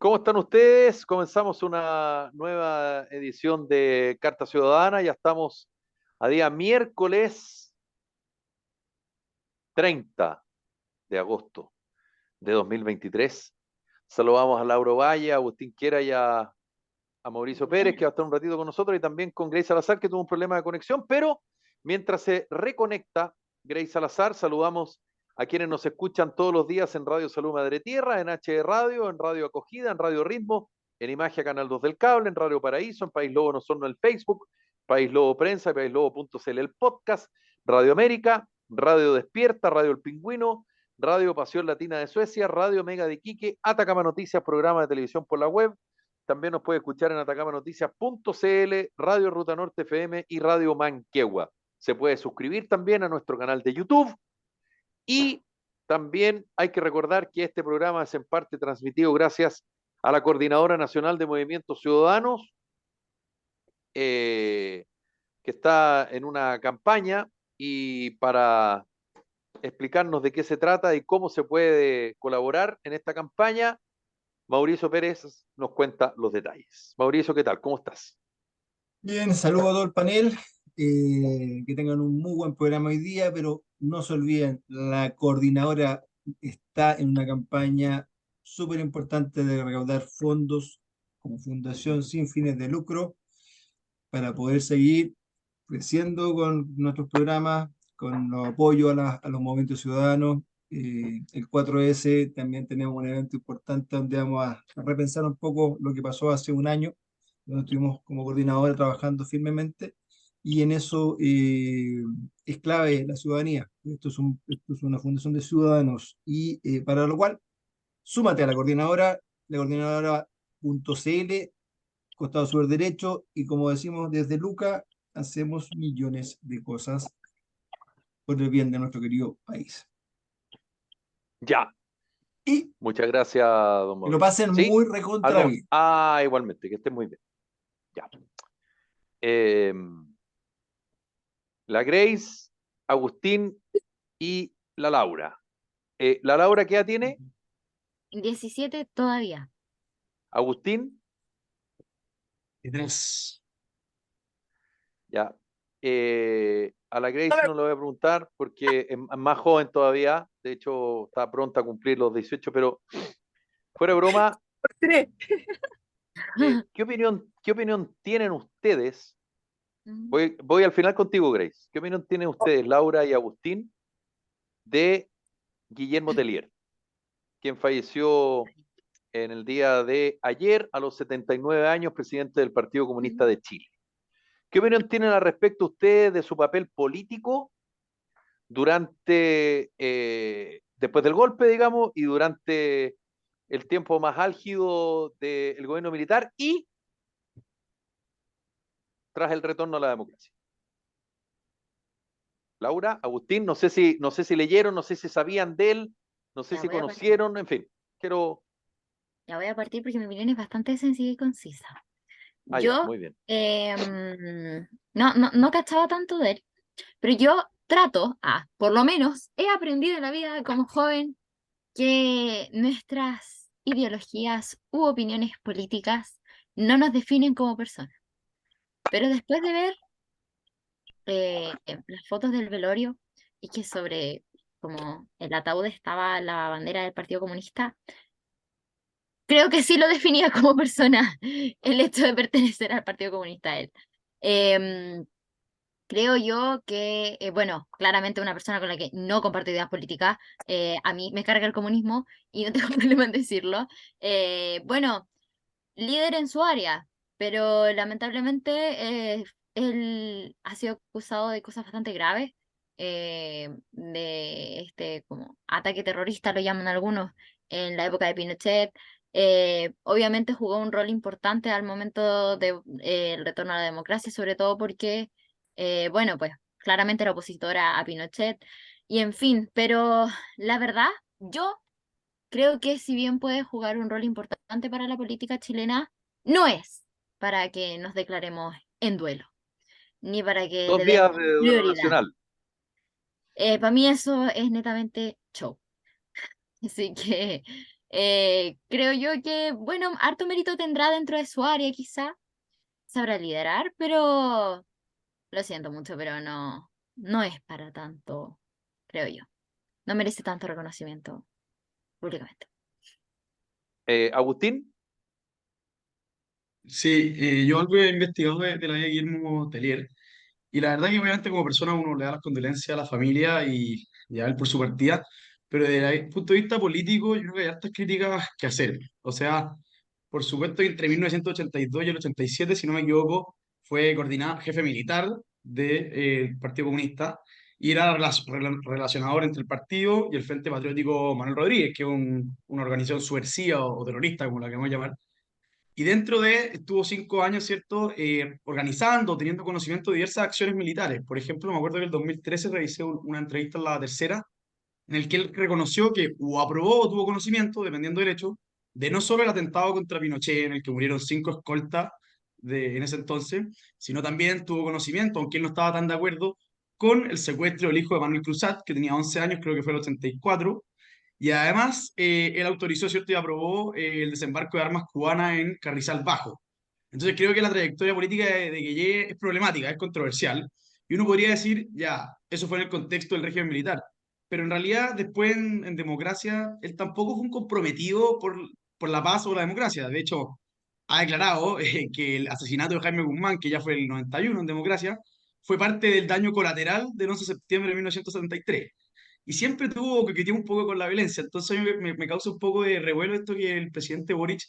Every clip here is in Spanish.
¿Cómo están ustedes? Comenzamos una nueva edición de Carta Ciudadana. Ya estamos a día miércoles 30 de agosto de 2023. Saludamos a Lauro Valle, a Agustín Quiera y a Mauricio Pérez, que va a estar un ratito con nosotros, y también con Grace Salazar, que tuvo un problema de conexión. Pero mientras se reconecta Grace Salazar, saludamos a quienes nos escuchan todos los días en Radio Salud Madre Tierra, en HD Radio, en Radio Acogida, en Radio Ritmo, en Imagia Canal 2 del Cable, en Radio Paraíso, en País Lobo No Sorno el Facebook, País Lobo Prensa y paislobo.cl el podcast, Radio América, Radio Despierta, Radio El Pingüino, Radio Pasión Latina de Suecia, Radio Mega de Iquique, Atacama Noticias, programa de televisión por la web. También nos puede escuchar en atacamanoticias.cl, Radio Ruta Norte FM y Radio Manquehua. Se puede suscribir también a nuestro canal de YouTube. Y también hay que recordar que este programa es en parte transmitido gracias a la Coordinadora Nacional de Movimientos Ciudadanos, que está en una campaña, y para explicarnos de qué se trata y cómo se puede colaborar en esta campaña, Mauricio Pérez nos cuenta los detalles. Mauricio, ¿qué tal? ¿Cómo estás? Bien, saludo a todo el panel, que tengan un muy buen programa hoy día, pero no se olviden, la coordinadora está en una campaña súper importante de recaudar fondos como fundación sin fines de lucro para poder seguir creciendo con nuestros programas, con los apoyos a los movimientos ciudadanos. El 4S también tenemos un evento importante donde vamos a repensar un poco lo que pasó hace un año, donde estuvimos como coordinadora trabajando firmemente, y en eso es clave la ciudadanía. Esto es una fundación de ciudadanos, y para lo cual súmate a la coordinadora.cl, costado super derecho, y como decimos desde Luca, hacemos millones de cosas por el bien de nuestro querido país. Ya. Y Muchas gracias, don que lo Mauricio. pasen ¿Sí? muy recontra ¿Algo? bien. Igualmente, que esté muy bien. Ya. Eh, la Grace, Agustín y la Laura. ¿La Laura qué edad tiene? 17 todavía. Agustín, Y tres. ya. A la Grace no le voy a preguntar porque es más joven todavía. De hecho, está pronta a cumplir los 18, pero fuera de broma, ¿qué opinión tienen ustedes? Ujú. Voy al final contigo, Grace. ¿Qué opinión tienen ustedes, Laura y Agustín, de Guillermo Tellier, quien falleció en el día de ayer a los 79 años, presidente del Partido Comunista de Chile? ¿Qué opinión tienen al respecto ustedes de su papel político después del golpe, digamos, y durante el tiempo más álgido del gobierno militar y tras el retorno a la democracia? Laura, Agustín, no sé si leyeron, no sé si sabían de él, no sé Ya si voy a partir. conocieron, en fin, quiero... Ya voy a partir porque mi opinión es bastante sencilla y concisa. Ya, Yo muy bien. no cachaba tanto de él, pero yo trato, por lo menos he aprendido en la vida como joven que nuestras ideologías u opiniones políticas no nos definen como personas. Pero después de ver las fotos del velorio y que sobre como el ataúd estaba la bandera del Partido Comunista, creo que sí lo definía como persona el hecho de pertenecer al Partido Comunista a él. Em, Creo yo que, bueno, claramente una persona con la que no comparto ideas políticas, a mí me carga el comunismo y no tengo problema en decirlo. Bueno, líder en su área, pero lamentablemente él ha sido acusado de cosas bastante graves, de este como ataque terrorista, lo llaman algunos, en la época de Pinochet. Obviamente jugó un rol importante al momento del retorno a la democracia, sobre todo porque, bueno, pues claramente era opositora a Pinochet, y en fin, pero la verdad, yo creo que si bien puede jugar un rol importante para la política chilena, no es para que nos declaremos en duelo, ni para que Dos le demos días de duelo prioridad. nacional. Para mí eso es netamente show. Así que Creo yo que, bueno, harto mérito tendrá dentro de su área, quizá sabrá liderar, pero lo siento mucho, pero no es para tanto, creo yo. No merece tanto reconocimiento públicamente. Agustín, Sí, yo algo he investigado de la vida de Guillermo Tellier, y la verdad que obviamente como persona uno le da las condolencias a la familia y a él por su partida, pero desde el punto de vista político yo creo que hay hartas críticas que hacer. O sea, por supuesto que entre 1982 y el 87, si no me equivoco, fue coordinado jefe militar del Partido Comunista y era relacionador entre el partido y el Frente Patriótico Manuel Rodríguez, que es una organización subversiva o terrorista, como la queremos llamar. Y dentro de, estuvo 5 años, ¿cierto?, organizando, teniendo conocimiento de diversas acciones militares. Por ejemplo, me acuerdo que en el 2013 revisé una entrevista en La Tercera, en el que él reconoció que o aprobó o tuvo conocimiento, dependiendo del hecho, de no solo el atentado contra Pinochet, en el que murieron 5 escoltas en ese entonces, sino también tuvo conocimiento, aunque él no estaba tan de acuerdo, con el secuestro del hijo de Manuel Cruzat, que tenía 11 años, creo que fue el 84, y además, él autorizó, ¿cierto?, y aprobó el desembarco de armas cubanas en Carrizal Bajo. Entonces creo que la trayectoria política de Guillé es problemática, es controversial, y uno podría decir, ya, eso fue en el contexto del régimen militar, pero en realidad después en democracia, él tampoco fue un comprometido por la paz o la democracia. De hecho, ha declarado que el asesinato de Jaime Guzmán, que ya fue el 91 en democracia, fue parte del daño colateral del 11 de septiembre de 1973 y siempre tuvo que un poco con la violencia. Entonces a mí me causa un poco de revuelo esto que el presidente Boric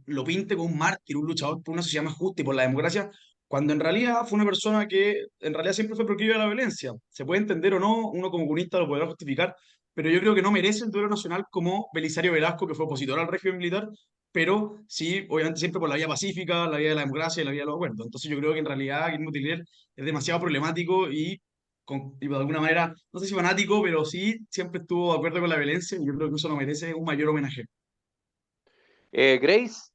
lo pinte como un mártir, un luchador por una sociedad más justa y por la democracia, cuando en realidad fue una persona que en realidad siempre fue proclive a la violencia. Se puede entender o no, uno como comunista lo podrá justificar, pero yo creo que no merece el duelo nacional como Belisario Velasco, que fue opositor al régimen militar, pero sí, obviamente siempre por la vía pacífica, la vía de la democracia y la vía de los acuerdos. Entonces yo creo que en realidad Guillermo Tillier es demasiado problemático y de alguna manera, no sé si fanático, pero sí siempre estuvo de acuerdo con la violencia y yo creo que eso no merece un mayor homenaje. Grace,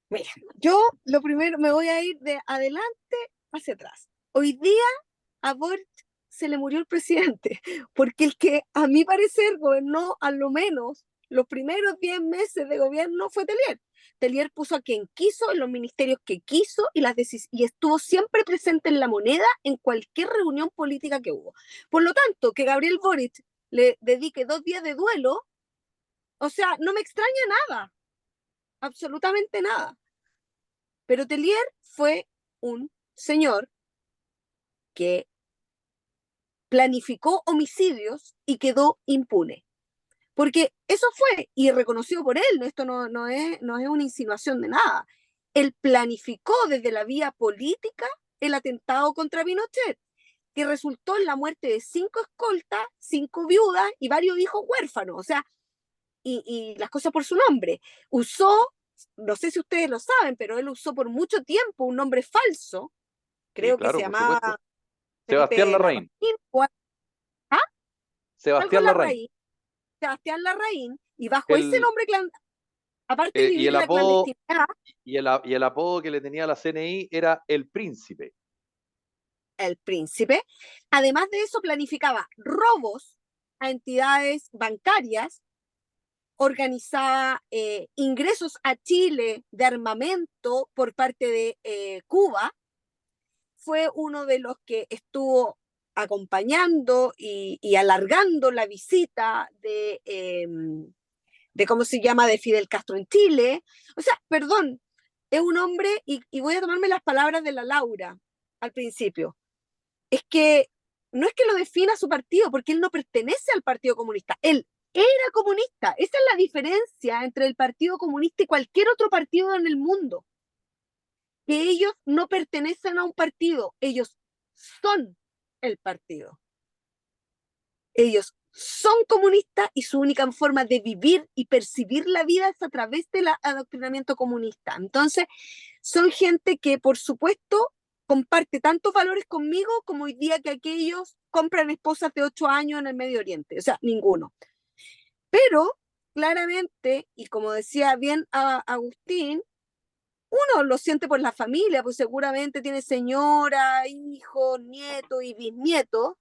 Mira, yo lo primero me voy a ir de adelante hacia atrás. Hoy día a Boric se le murió el presidente, porque el que a mi parecer gobernó a lo menos los primeros 10 meses de gobierno fue Tellier. Tellier puso a quien quiso en los ministerios que quiso y estuvo siempre presente en la moneda en cualquier reunión política que hubo. Por lo tanto, que Gabriel Boric le dedique 2 días de duelo, o sea, no me extraña nada, absolutamente nada. Pero Tellier fue un señor que planificó homicidios y quedó impune. Porque eso fue, y reconocido por él, esto no es una insinuación de nada. Él planificó desde la vía política el atentado contra Pinochet, que resultó en la muerte de 5 escoltas, 5 viudas y varios hijos huérfanos. O sea, y las cosas por su nombre. Usó, no sé si ustedes lo saben, pero él usó por mucho tiempo un nombre falso, sí, creo que se claro, por llamaba supuesto. Sebastián Felipe Larraín. Larraín, o algo Sebastián Larraín. Larraín, Sebastián Larraín, y bajo ese El, nombre, aparte de y vivir el en la apodo, clandestinidad, y el apodo que le tenía la CNI era El Príncipe. el príncipe, además de eso planificaba robos a entidades bancarias, organizaba ingresos a Chile de armamento por parte de Cuba, fue uno de los que estuvo acompañando y alargando la visita de cómo se llama, de Fidel Castro en Chile. O sea, perdón, es un hombre, y voy a tomarme las palabras de la Laura al principio, es que no es que lo defina su partido, porque él no pertenece al Partido Comunista, él era comunista. Esa es la diferencia entre el Partido Comunista y cualquier otro partido en el mundo, que ellos no pertenecen a un partido, ellos son el partido. Ellos son comunistas y su única forma de vivir y percibir la vida es a través del adoctrinamiento comunista. Entonces, son gente que, por supuesto, comparte tantos valores conmigo como hoy día que aquellos compran esposas de 8 años en el Medio Oriente. O sea, ninguno. Pero, claramente, y como decía bien Agustín, uno lo siente por la familia, pues seguramente tiene señora, hijos, nietos y bisnietos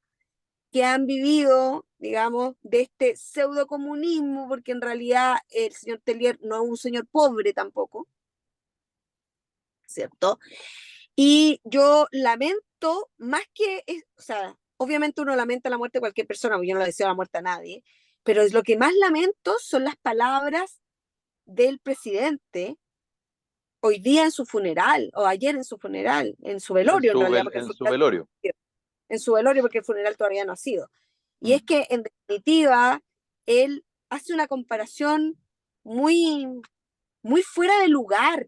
que han vivido digamos, de este pseudocomunismo, porque en realidad el señor Tellier no es un señor pobre tampoco, ¿cierto? Y yo lamento, más que, o sea, obviamente uno lamenta la muerte de cualquier persona, porque yo no le deseo la muerte a nadie, pero es lo que más lamento son las palabras del presidente hoy día en su funeral, o ayer en su funeral, en su velorio en realidad, porque el En su funeral, velorio. en su velorio porque el funeral todavía no ha sido. Y es Mm. que en definitiva, él hace una comparación muy, muy fuera de lugar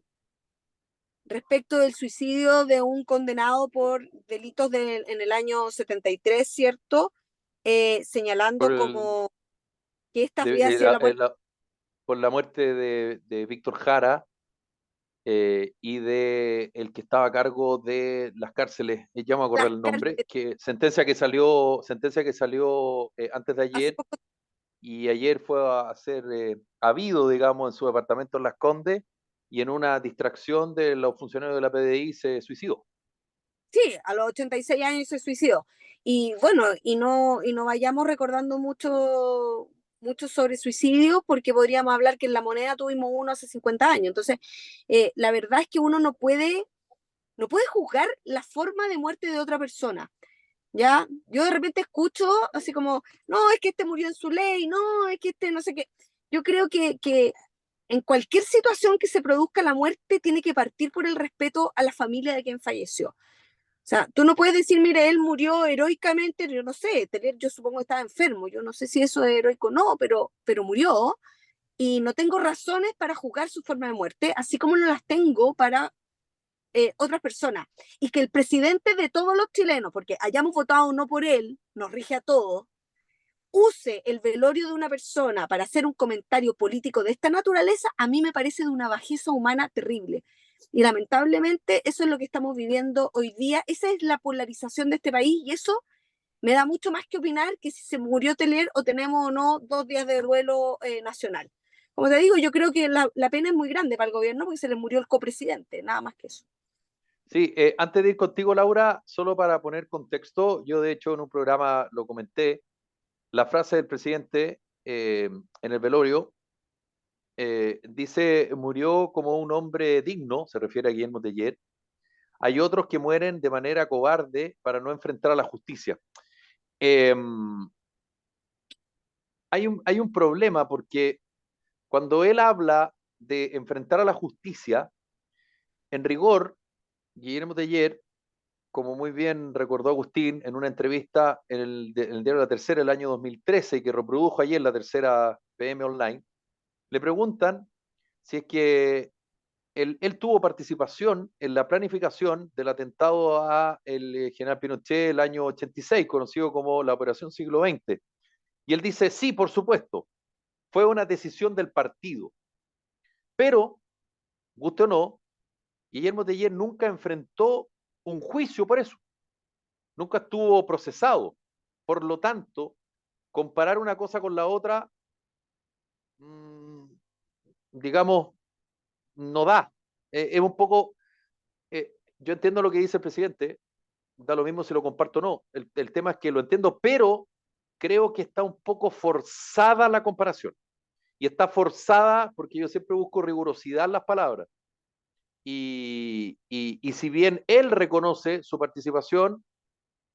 respecto del suicidio de un condenado por delitos en el año 73, ¿cierto? Por, Señalando el, como que esta había de- sido la muerte. por la muerte de Víctor Jara y de el que estaba a cargo de las cárceles, ya me acordé Las el nombre, cárceles. que sentencia que salió antes de Hace ayer, poco, y ayer fue a ser habido, digamos, en su departamento en Las Condes, y en una distracción de los funcionarios de la PDI se suicidó. sí, a los 86 años se suicidó. Y bueno, y no vayamos recordando mucho, mucho sobre suicidio, porque podríamos hablar que en La Moneda tuvimos uno hace 50 años. Entonces, la verdad es que uno no puede juzgar la forma de muerte de otra persona. ¿Ya? Yo de repente escucho así como, no, es que este murió en su ley, no, es que este no sé qué. Yo creo que en cualquier situación que se produzca la muerte tiene que partir por el respeto a la familia de quien falleció. O sea, tú no puedes decir, mire, él murió heroicamente, yo no sé, yo supongo que estaba enfermo, yo no sé si eso es heroico o no, pero murió y no tengo razones para juzgar su forma de muerte, así como no las tengo para otras personas. Y que el presidente de todos los chilenos, porque hayamos votado o no por él, nos rige a todos, use el velorio de una persona para hacer un comentario político de esta naturaleza, a mí me parece de una bajeza humana terrible. Y lamentablemente eso es lo que estamos viviendo hoy día. Esa es la polarización de este país y eso me da mucho más que opinar que si se murió Teler o tenemos o no 2 días de duelo nacional. Como te digo, yo creo que la pena es muy grande para el gobierno porque se le murió el copresidente, nada más que eso. Sí, antes de ir contigo, Laura, solo para poner contexto, yo de hecho en un programa lo comenté, la frase del presidente en el velorio dice, murió como un hombre digno, se refiere a Guillermo Teller. Hay otros que mueren de manera cobarde para no enfrentar a la justicia. Eh, hay un problema porque cuando él habla de enfrentar a la justicia, en rigor, Guillermo Teller, como muy bien recordó Agustín en una entrevista en el diario La Tercera el año 2013 y que reprodujo ayer la Tercera PM Online, le preguntan si es que él tuvo participación en la planificación del atentado a el general Pinochet el año 86, conocido como la Operación Siglo XX. Y él dice, sí, por supuesto, fue una decisión del partido. Pero, guste o no, Guillermo Teller nunca enfrentó un juicio por eso. Nunca estuvo procesado. Por lo tanto, comparar una cosa con la otra, mmm, digamos, no da. Es un poco, yo entiendo lo que dice el presidente, da lo mismo si lo comparto o no. El tema es que lo entiendo, pero creo que está un poco forzada la comparación. Y está forzada porque yo siempre busco rigurosidad en las palabras. Y si bien él reconoce su participación,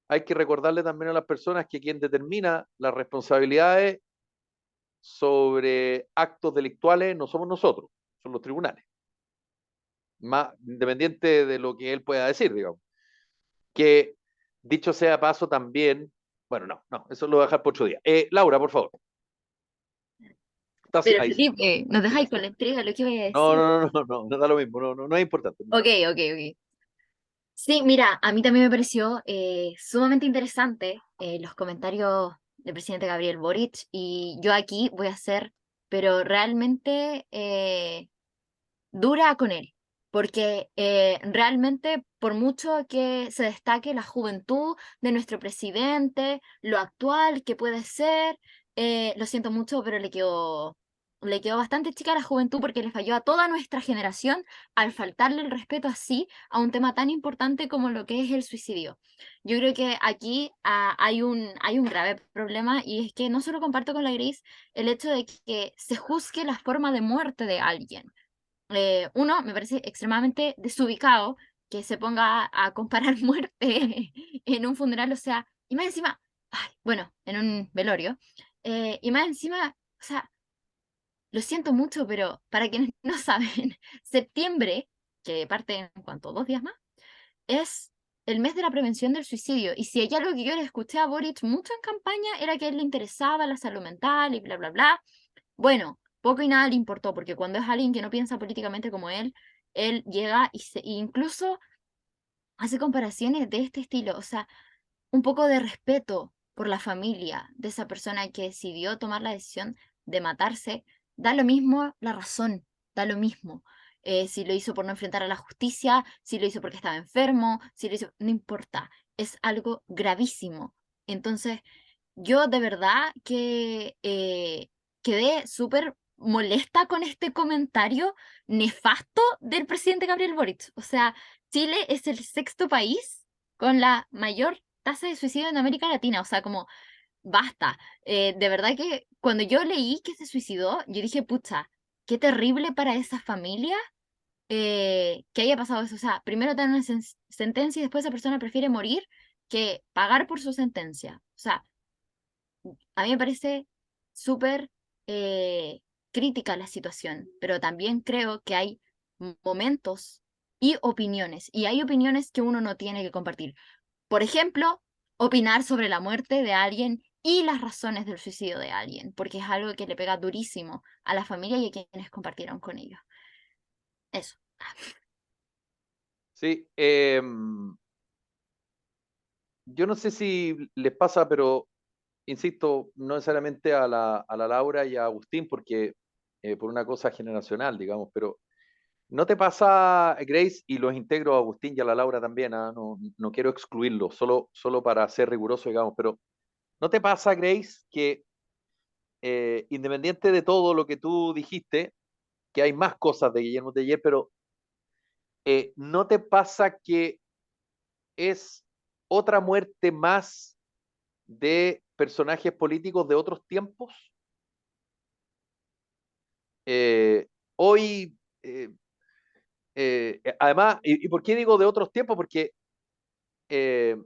hay que recordarle también a las personas que quien determina las responsabilidades sobre actos delictuales no somos nosotros, son los tribunales. Más independiente de lo que él pueda decir, digamos. Que dicho sea paso también, bueno, no, eso lo voy a dejar por otro día. Laura, por favor. Pero Ahí sí. Felipe, nos dejáis con la intriga de lo que voy a No, decir. no da lo mismo, no es importante. Ok, ok, ok. Sí, mira, a mí también me pareció sumamente interesante los comentarios del presidente Gabriel Boric y yo aquí voy a ser, pero realmente dura con él, porque realmente por mucho que se destaque la juventud de nuestro presidente, lo actual que puede ser, lo siento mucho, pero le quedó bastante chica a la juventud porque le falló a toda nuestra generación al faltarle el respeto así a un tema tan importante como lo que es el suicidio. Yo creo que aquí hay un grave problema y es que no solo comparto con la Gris el hecho de que se juzgue la forma de muerte de alguien. Uno, me parece extremadamente desubicado que se ponga a comparar muerte en un funeral, o sea, y más encima, ay, bueno, en un velorio, y más encima, o sea, lo siento mucho, pero para quienes no saben, septiembre, que parte en cuanto 2 días más, es el mes de la prevención del suicidio. Y si hay algo que yo le escuché a Boric mucho en campaña era que a él le interesaba la salud mental y bla, bla, bla. Bueno, poco y nada le importó, porque cuando es alguien que no piensa políticamente como él llega y incluso hace comparaciones de este estilo. O sea, un poco de respeto por la familia de esa persona que decidió tomar la decisión de matarse, da lo mismo la razón, da lo mismo. Si lo hizo por no enfrentar a la justicia, si lo hizo porque estaba enfermo, si lo hizo, no importa, es algo gravísimo. Entonces, yo de verdad que quedé súper molesta con este comentario nefasto del presidente Gabriel Boric. O sea, Chile es el 6.º país con la mayor tasa de suicidio en América Latina. O sea, como, basta. De verdad que cuando yo leí que se suicidó, yo dije, pucha, qué terrible para esa familia que haya pasado eso. O sea, primero te dan una sentencia y después esa persona prefiere morir que pagar por su sentencia. O sea, a mí me parece súper crítica la situación, pero también creo que hay momentos y hay opiniones que uno no tiene que compartir. Por ejemplo, opinar sobre la muerte de alguien y las razones del suicidio de alguien, porque es algo que le pega durísimo a la familia y a quienes compartieron con ellos. Eso. Sí, yo no sé si les pasa, pero insisto, no necesariamente a la Laura y a Agustín, porque por una cosa generacional, digamos, pero ¿no te pasa, Grace, y los integro a Agustín y a la Laura también, no, no quiero excluirlos, solo para ser riguroso, digamos, pero ¿no te pasa, Grace, que independiente de todo lo que tú dijiste, que hay más cosas de Guillermo Teller, pero ¿no te pasa que es otra muerte más de personajes políticos de otros tiempos? Hoy, además, y por qué digo de otros tiempos? Porque eh,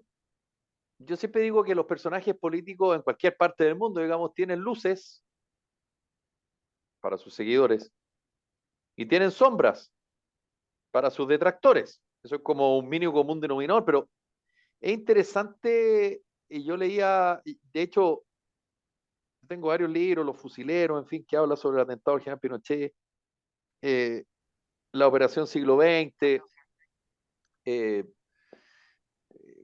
yo siempre digo que los personajes políticos en cualquier parte del mundo, digamos, tienen luces para sus seguidores y tienen sombras para sus detractores. Eso es como un mínimo común denominador, pero es interesante, y yo leía, de hecho, tengo varios libros, Los Fusileros, en fin, que habla sobre el atentado al general Pinochet, eh, la Operación Siglo XX, eh,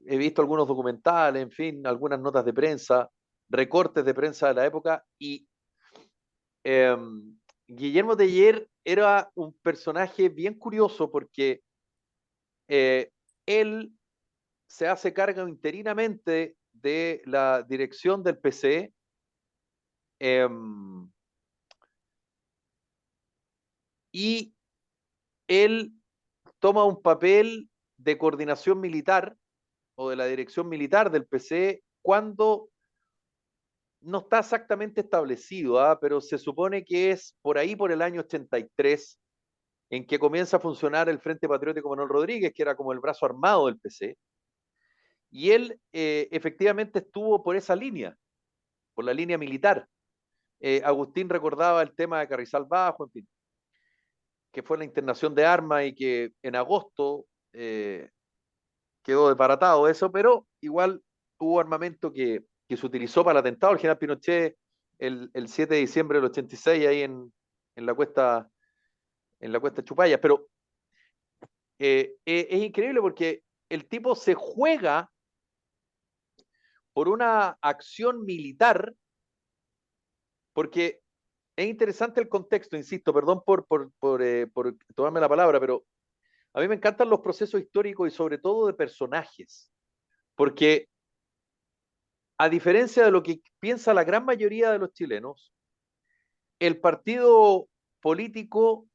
he visto algunos documentales, en fin, algunas notas de prensa, recortes de prensa de la época, y eh, Guillermo Teller era un personaje bien curioso porque eh, él se hace cargo interinamente de la dirección del PC, eh, y él toma un papel de coordinación militar o de la dirección militar del PC cuando no está exactamente establecido, pero se supone que es por ahí por el año 83 en que comienza a funcionar el Frente Patriótico Manuel Rodríguez, que era como el brazo armado del PC, y él efectivamente estuvo por esa línea, por la línea militar. Agustín recordaba el tema de Carrizal Bajo, en fin, que fue la internación de armas y que en agosto quedó desbaratado eso, pero igual hubo armamento que se utilizó para el atentado al general Pinochet el 7 de diciembre del 86 ahí en la cuesta Chupaya. Pero es increíble porque el tipo se juega por una acción militar, porque es interesante el contexto, insisto, perdón por tomarme la palabra, pero a mí me encantan los procesos históricos y sobre todo de personajes, porque a diferencia de lo que piensa la gran mayoría de los chilenos, el partido político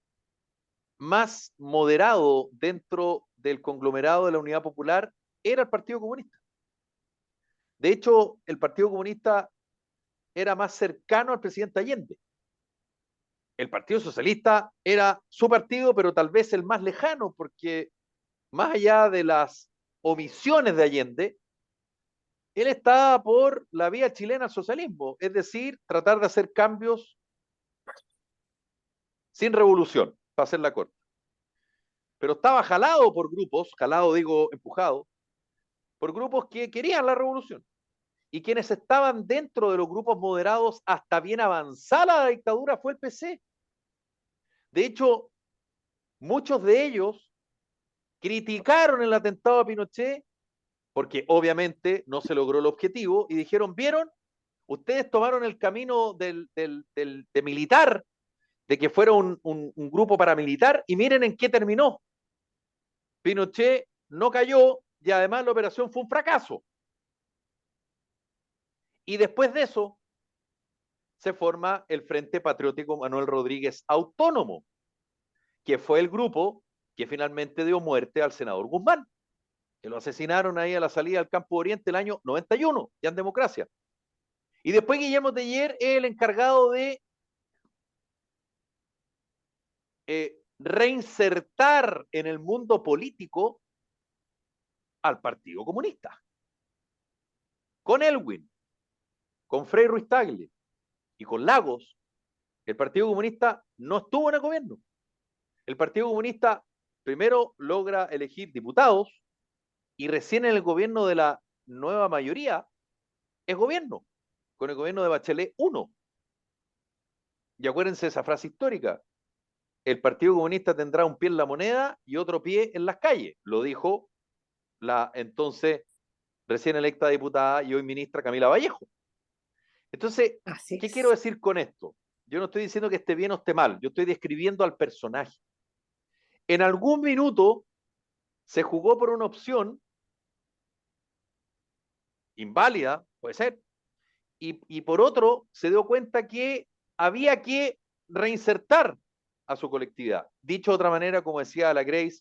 más moderado dentro del conglomerado de la Unidad Popular era el Partido Comunista. De hecho, el Partido Comunista era más cercano al presidente Allende. El Partido Socialista era su partido, pero tal vez el más lejano, porque más allá de las omisiones de Allende, él estaba por la vía chilena al socialismo, es decir, tratar de hacer cambios sin revolución, para hacerla corta. Pero estaba jalado por grupos, jalado digo empujado, por grupos que querían la revolución. Y quienes estaban dentro de los grupos moderados hasta bien avanzada la dictadura fue el PC. De hecho, muchos de ellos criticaron el atentado a Pinochet porque obviamente no se logró el objetivo y dijeron, ¿vieron? Ustedes tomaron el camino de militar, de que fuera un grupo paramilitar y miren en qué terminó. Pinochet no cayó y además la operación fue un fracaso. Y después de eso se forma el Frente Patriótico Manuel Rodríguez Autónomo, que fue el grupo que finalmente dio muerte al senador Guzmán, que lo asesinaron ahí a la salida del Campo Oriente el año 91, ya en democracia. Y después Guillermo Teller es el encargado de reinsertar en el mundo político al Partido Comunista. Con Elwin, con Frei Ruiz Tagle y con Lagos, el Partido Comunista no estuvo en el gobierno. El Partido Comunista primero logra elegir diputados y recién en el gobierno de la nueva mayoría es gobierno, con el gobierno de Bachelet 1. Y acuérdense esa frase histórica, el Partido Comunista tendrá un pie en la moneda y otro pie en las calles, lo dijo la entonces recién electa diputada y hoy ministra Camila Vallejo. Entonces, Así ¿qué es. quiero decir con esto? Yo no estoy diciendo que esté bien o esté mal, yo estoy describiendo al personaje. En algún minuto se jugó por una opción inválida, puede ser, y por otro se dio cuenta que había que reinsertar a su colectividad. Dicho de otra manera, como decía la Grace,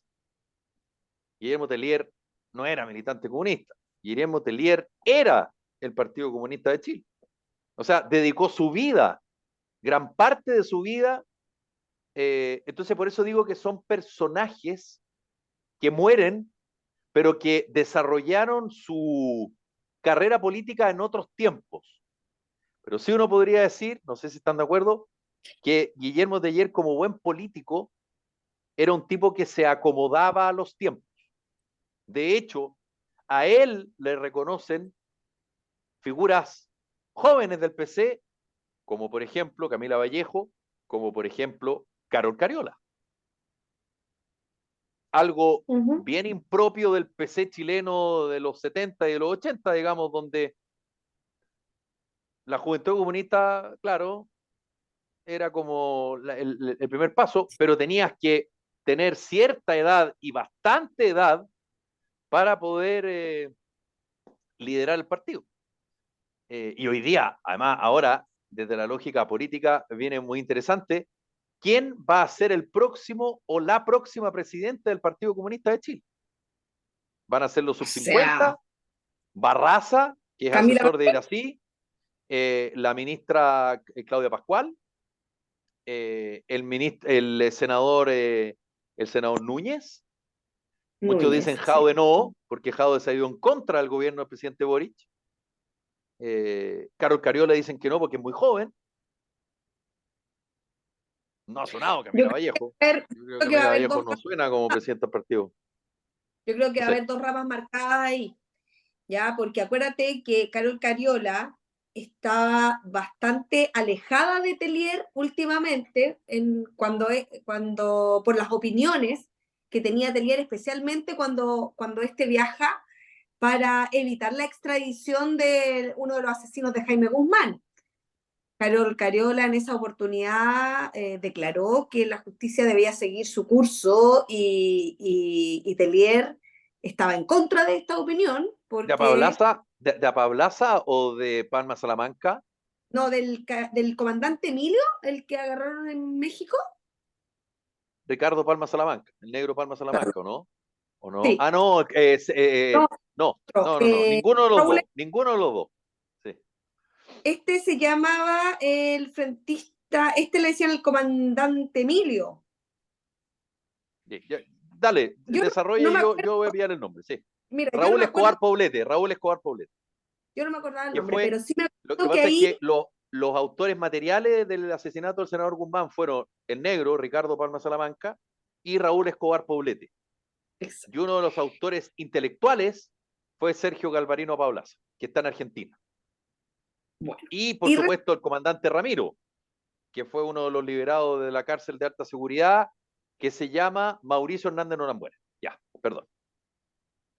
Guillermo Teller no era militante comunista, Guillermo Teller era el Partido Comunista de Chile. O sea, dedicó su vida, gran parte de su vida, entonces por eso digo que son personajes que mueren, pero que desarrollaron su carrera política en otros tiempos. Pero sí uno podría decir, no sé si están de acuerdo, que Guillermo Teller como buen político era un tipo que se acomodaba a los tiempos. De hecho, a él le reconocen figuras jóvenes del PC, como por ejemplo Camila Vallejo, como por ejemplo Carol Cariola. Algo bien impropio del PC chileno de los 70 y de los 80, digamos, donde la juventud comunista, claro, era como el primer paso, pero tenías que tener cierta edad y bastante edad para poder liderar el partido. Y hoy día, además, ahora, desde la lógica política, viene muy interesante, ¿quién va a ser el próximo o la próxima presidenta del Partido Comunista de Chile? ¿Van a ser los O sub-50? sea, Barraza, que es Camila, asesor de Irací, la ministra Claudia Pascual, el senador Núñez. Muchos Núñez, dicen sí. Jaude no, porque Jaude se ha ido en contra del gobierno del presidente Boric. Carol Cariola dicen que no, porque es muy joven. No ha sonado Camila Yo Vallejo. creo Yo creo que que va a Camila haber Vallejo dos, no suena como presidenta del partido. yo creo que No va a sé. haber dos ramas marcadas ahí, ¿ya? Porque acuérdate que Carol Cariola está bastante alejada de Teller últimamente, cuando por las opiniones que tenía Teller, especialmente cuando este viaja para evitar la extradición de uno de los asesinos de Jaime Guzmán. Carol Cariola en esa oportunidad declaró que la justicia debía seguir su curso y Teller estaba en contra de esta opinión ¿De porque Apablaza, de Apablaza o de Palma Salamanca? No, del comandante Emilio, el que agarraron en México. Ricardo Palma Salamanca, el negro Palma Salamanca, ¿o no? ¿O no? Sí. Ah, no, No, no, otro, ninguno de los Raúl, dos, ninguno de los dos. Sí. este se llamaba el frentista, este le decían el comandante Emilio. Dale, Yo desarrolla no me y acuerdo, yo voy a pillar el nombre, sí. mira, yo no Raúl me acuerdo, Escobar Poblete, Raúl Escobar Poblete, yo no me acordaba el que nombre, fue, pero sí me lo que acuerdo que pasa es ahí, que los autores materiales del asesinato del senador Guzmán fueron el negro, Ricardo Palma Salamanca, y Raúl Escobar Poblete. Y uno de los autores intelectuales fue Sergio Galvarino Paulaza, que está en Argentina. bueno, Y, por y supuesto, el comandante Ramiro, que fue uno de los liberados de la cárcel de alta seguridad, que se llama Mauricio Hernández Norambuena. Ya, perdón.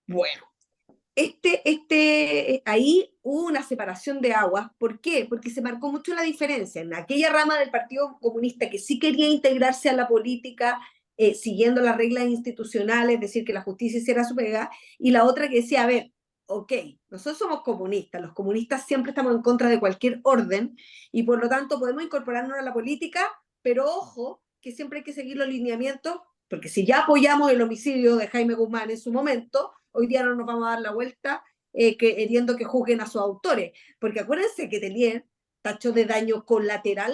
bueno, ahí hubo una separación de aguas. ¿Por qué? Porque se marcó mucho la diferencia en aquella rama del Partido Comunista que sí quería integrarse a la política, siguiendo las reglas institucionales, es decir, que la justicia hiciera su pega, y la otra que decía, a ver, ok, nosotros somos comunistas, los comunistas siempre estamos en contra de cualquier orden, y por lo tanto podemos incorporarnos a la política, pero ojo, que siempre hay que seguir los lineamientos, porque si ya apoyamos el homicidio de Jaime Guzmán en su momento, hoy día no nos vamos a dar la vuelta queriendo que juzguen a sus autores, porque acuérdense que Telier tachó de daño colateral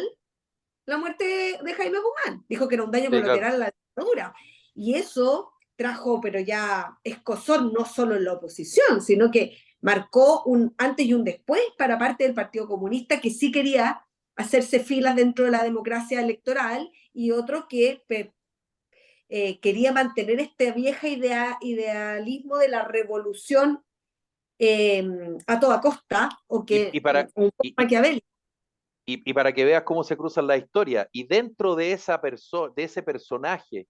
la muerte de Jaime Guzmán, dijo que era un daño Sí, claro. colateral a la dictadura, y eso trajo, pero ya escozor no solo en la oposición, sino que marcó un antes y un después para parte del Partido Comunista, que sí quería hacerse filas dentro de la democracia electoral, y otro que quería mantener esta vieja idealismo de la revolución a toda costa, o que Y para, un poco y, maquiavélico. y para que veas cómo se cruzan las historias. Y dentro de de ese personaje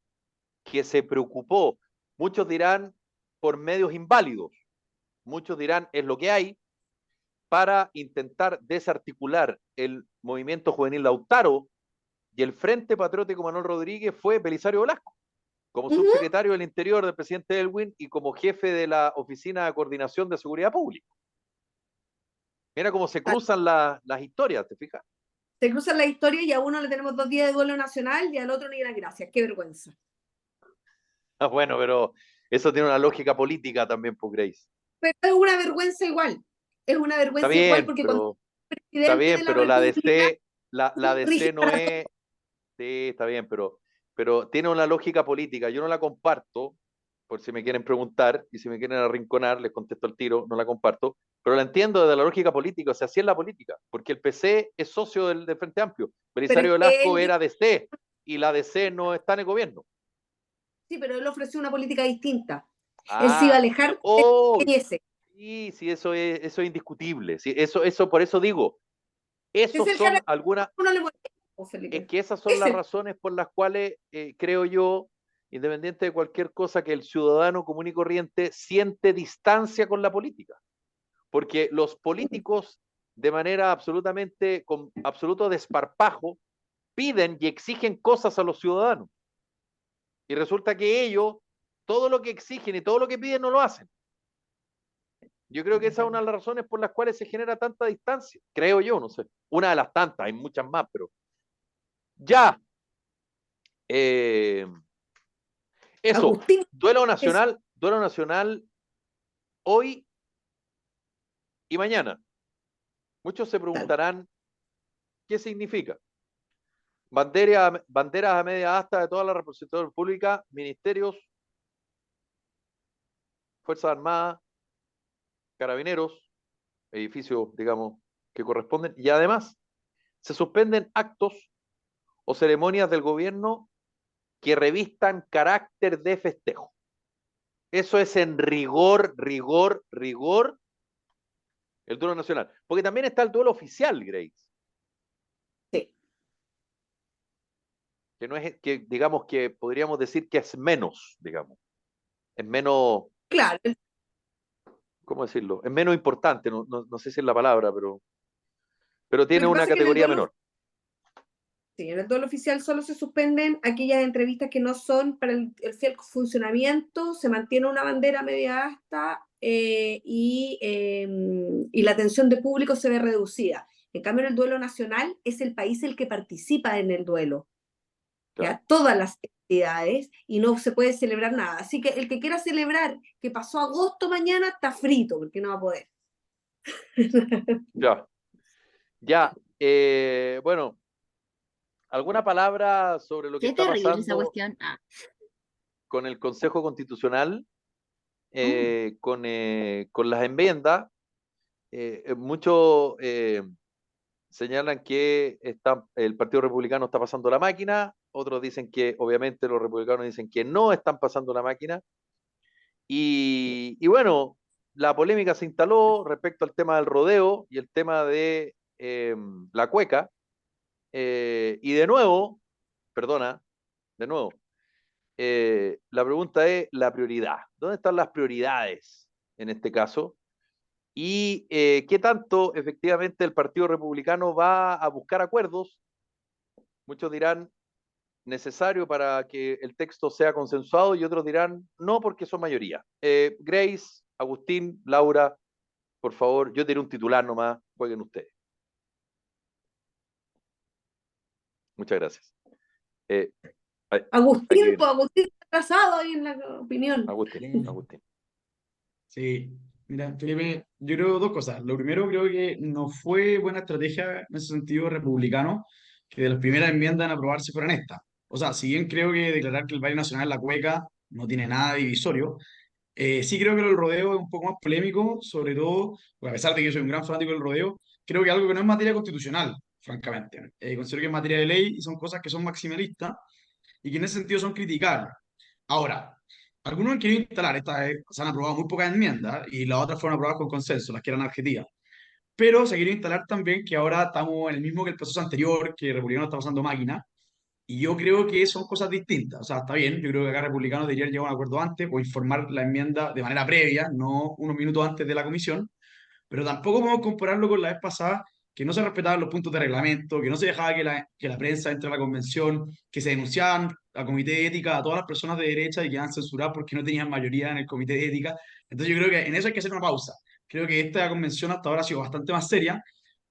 que se preocupó, muchos dirán por medios inválidos, muchos dirán es lo que hay, para intentar desarticular el movimiento juvenil Lautaro y el Frente Patriótico Manuel Rodríguez fue Belisario Velasco, como subsecretario del Interior del presidente Elwin y como jefe de la Oficina de Coordinación de Seguridad Pública. Mira cómo se cruzan las historias, ¿te fijas? Se cruzan la historia y a uno le tenemos 2 días de duelo nacional y al otro ni las gracias. Qué vergüenza. Ah, bueno, pero eso tiene una lógica política también, pues, Grace. Pero es una vergüenza igual. Es una Está vergüenza igual bien, porque cuando el está presidente bien, de la pero la República DC, la rige DC no para todos. es, sí, está bien, pero tiene una lógica política. Yo no la comparto, por si me quieren preguntar, y si me quieren arrinconar, les contesto al tiro, no la comparto, pero la entiendo desde la lógica política, o sea, así es la política, porque el PC es socio del Frente Amplio. Pero Belisario es que Velasco él, era DC, y la DC no está en el gobierno. sí, pero él ofreció una política distinta. Él se iba a Ah, alejar de oh, ese. sí, eso es indiscutible. Sí, eso, por eso digo, Es esos el son carácter algunas, que uno le molesta, es Felipe. que esas son Es las el razones por las cuales creo yo, independiente de cualquier cosa, que el ciudadano común y corriente siente distancia con la política. Porque los políticos, de manera absolutamente, con absoluto desparpajo, piden y exigen cosas a los ciudadanos. Y resulta que ellos, todo lo que exigen y todo lo que piden no lo hacen. Yo creo que esa es una de las razones por las cuales se genera tanta distancia. Creo yo, no sé. Una de las tantas, hay muchas más, pero ya. Eh, eso, Agustín. Es, duelo nacional hoy y mañana. Muchos se preguntarán qué significa. Banderas a media asta de todas las representaciones públicas, ministerios, Fuerzas Armadas, Carabineros, edificios, digamos, que corresponden, y además se suspenden actos o ceremonias del gobierno que revistan carácter de festejo. Eso es en rigor el duelo nacional. Porque también está el duelo oficial, Grace. sí, Que no es, que digamos que podríamos decir que es menos, digamos. Es menos, claro. ¿cómo decirlo? Es menos importante, no sé si es la palabra, pero Lo tiene que una pasa es que en el categoría duelo, menor. sí, en el duelo oficial solo se suspenden aquellas entrevistas que no son para el fiel funcionamiento, se mantiene una bandera media asta y la atención de público se ve reducida. En cambio, en el duelo nacional es el país el que participa en el duelo, Claro. ¿ya? Todas las entidades, y no se puede celebrar nada. Así que el que quiera celebrar que pasó agosto mañana está frito, porque no va a poder. Ya, ya. Bueno, ¿alguna palabra sobre lo que Qué está terrible esa pasando cuestión. Ah, con el Consejo Constitucional, uh, con las enmiendas? Muchos señalan que el Partido Republicano está pasando la máquina, otros dicen que obviamente los republicanos dicen que no están pasando la máquina, y bueno, la polémica se instaló respecto al tema del rodeo y el tema de la cueca, y de nuevo, perdona, de nuevo, la pregunta es la prioridad. ¿Dónde están las prioridades en este caso? Y qué tanto efectivamente el Partido Republicano va a buscar acuerdos. Muchos dirán necesario para que el texto sea consensuado y otros dirán no porque son mayoría. Grace, Agustín, Laura, por favor, yo diré un titular nomás, jueguen ustedes. Muchas gracias. Aquí Agustín, viene. pues Agustín está atrasado ahí en la opinión. Agustín. Sí, mira, Felipe, yo creo dos cosas. Lo primero, creo que no fue buena estrategia en ese sentido republicano que de las primeras enmiendas en aprobarse fueran estas. O sea, si bien creo que declarar que el Valle Nacional es la cueca no tiene nada divisorio, sí creo que el rodeo es un poco más polémico, sobre todo, pues, a pesar de que yo soy un gran fanático del rodeo, creo que algo que no es materia constitucional, francamente. Considero que es materia de ley y son cosas que son maximalistas y que en ese sentido son criticables. Ahora, algunos han querido instalar, se han aprobado muy pocas enmiendas y las otras fueron aprobadas con consenso, las que eran adjetivas. Pero se quiere instalar también que ahora estamos en el mismo que el proceso anterior, que Republicano está pasando máquina, y yo creo que son cosas distintas. O sea, está bien, yo creo que acá Republicanos deberían llegar a un acuerdo antes o informar la enmienda de manera previa, no unos minutos antes de la comisión, pero tampoco podemos compararlo con la vez pasada, que no se respetaban los puntos de reglamento, que no se dejaba que la prensa entre a la convención, que se denunciaban a comité de ética a todas las personas de derecha y quedaban censuradas porque no tenían mayoría en el comité de ética. Entonces yo creo que en eso hay que hacer una pausa. Creo que esta convención hasta ahora ha sido bastante más seria,